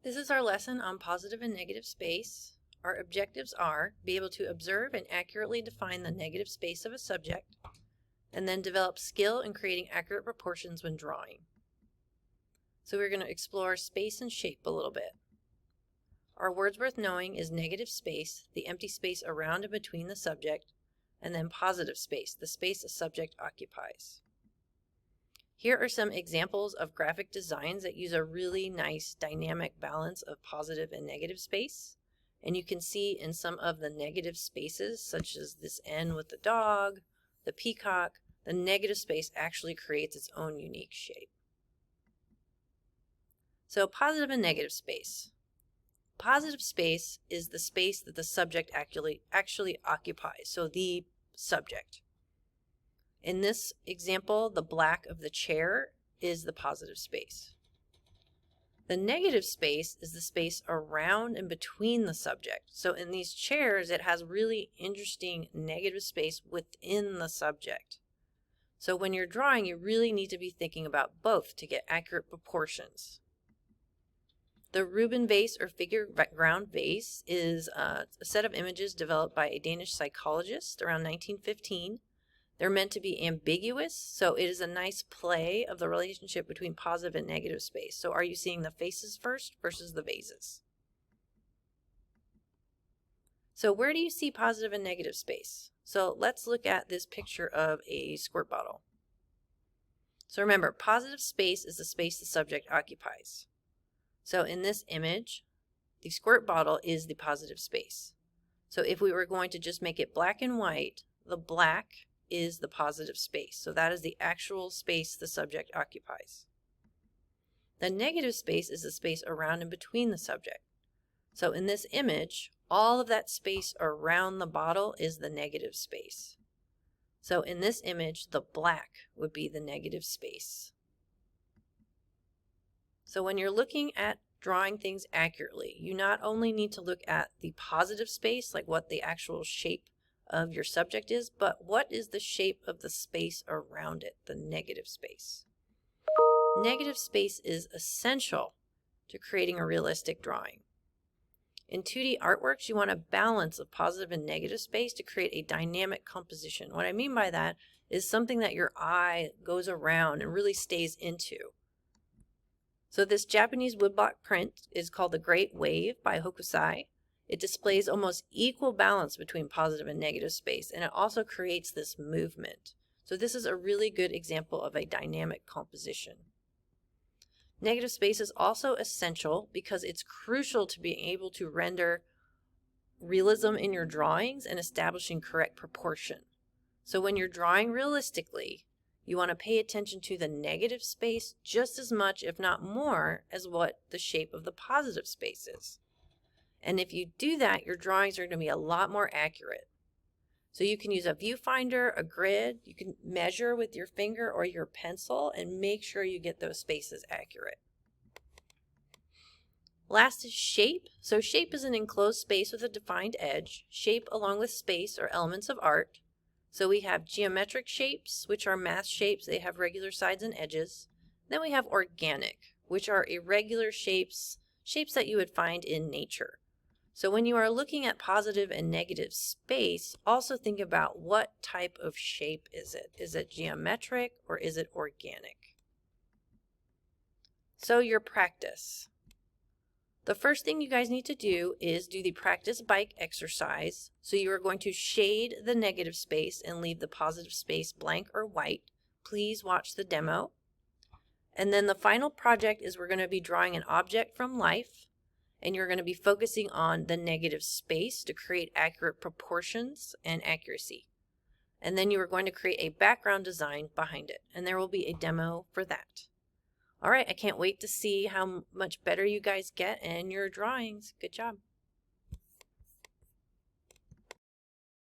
This is our lesson on positive and negative space. Our objectives are be able to observe and accurately define the negative space of a subject, and then develop skill in creating accurate proportions when drawing. So we're going to explore space and shape a little bit. Our words worth knowing is negative space, the empty space around and between the subject, and then positive space, the space a subject occupies. Here are some examples of graphic designs that use a really nice dynamic balance of positive and negative space. And you can see in some of the negative spaces, such as this N with the dog, the peacock, the negative space actually creates its own unique shape. So positive and negative space. Positive space is the space that the subject actually occupies, so the subject. In this example, the black of the chair is the positive space. The negative space is the space around and between the subject. So in these chairs, it has really interesting negative space within the subject. So when you're drawing, you really need to be thinking about both to get accurate proportions. The Rubin vase or figure ground vase is a set of images developed by a Danish psychologist around 1915. They're meant to be ambiguous, so it is a nice play of the relationship between positive and negative space. So are you seeing the faces first versus the vases? So where do you see positive and negative space? So let's look at this picture of a squirt bottle. So remember, positive space is the space the subject occupies. So in this image, the squirt bottle is the positive space. So if we were going to just make it black and white, the black is the positive space. So that is the actual space the subject occupies. The negative space is the space around and between the subject. So in this image, all of that space around the bottle is the negative space. So in this image, the black would be the negative space. So when you're looking at drawing things accurately, you not only need to look at the positive space, like what the actual shape of your subject is, but what is the shape of the space around it, the negative space. Negative space is essential to creating a realistic drawing. In 2D artworks, you want a balance of positive and negative space to create a dynamic composition. What I mean by that is something that your eye goes around and really stays into. So this Japanese woodblock print is called The Great Wave by Hokusai. It displays almost equal balance between positive and negative space, and it also creates this movement. So this is a really good example of a dynamic composition. Negative space is also essential because it's crucial to being able to render realism in your drawings and establishing correct proportion. So when you're drawing realistically, you want to pay attention to the negative space just as much, if not more, as what the shape of the positive space is. And if you do that, your drawings are going to be a lot more accurate. So you can use a viewfinder, a grid, you can measure with your finger or your pencil and make sure you get those spaces accurate. Last is shape. So shape is an enclosed space with a defined edge. Shape along with space are elements of art. So we have geometric shapes, which are math shapes. They have regular sides and edges. Then we have organic, which are irregular shapes, shapes that you would find in nature. So when you are looking at positive and negative space, also think about what type of shape is it? Is it geometric or is it organic? So your practice. The first thing you guys need to do is do the practice bike exercise. So you are going to shade the negative space and leave the positive space blank or white. Please watch the demo. And then the final project is we're going to be drawing an object from life. And you're going to be focusing on the negative space to create accurate proportions and accuracy. And then you are going to create a background design behind it. And there will be a demo for that. All right, I can't wait to see how much better you guys get in your drawings. Good job.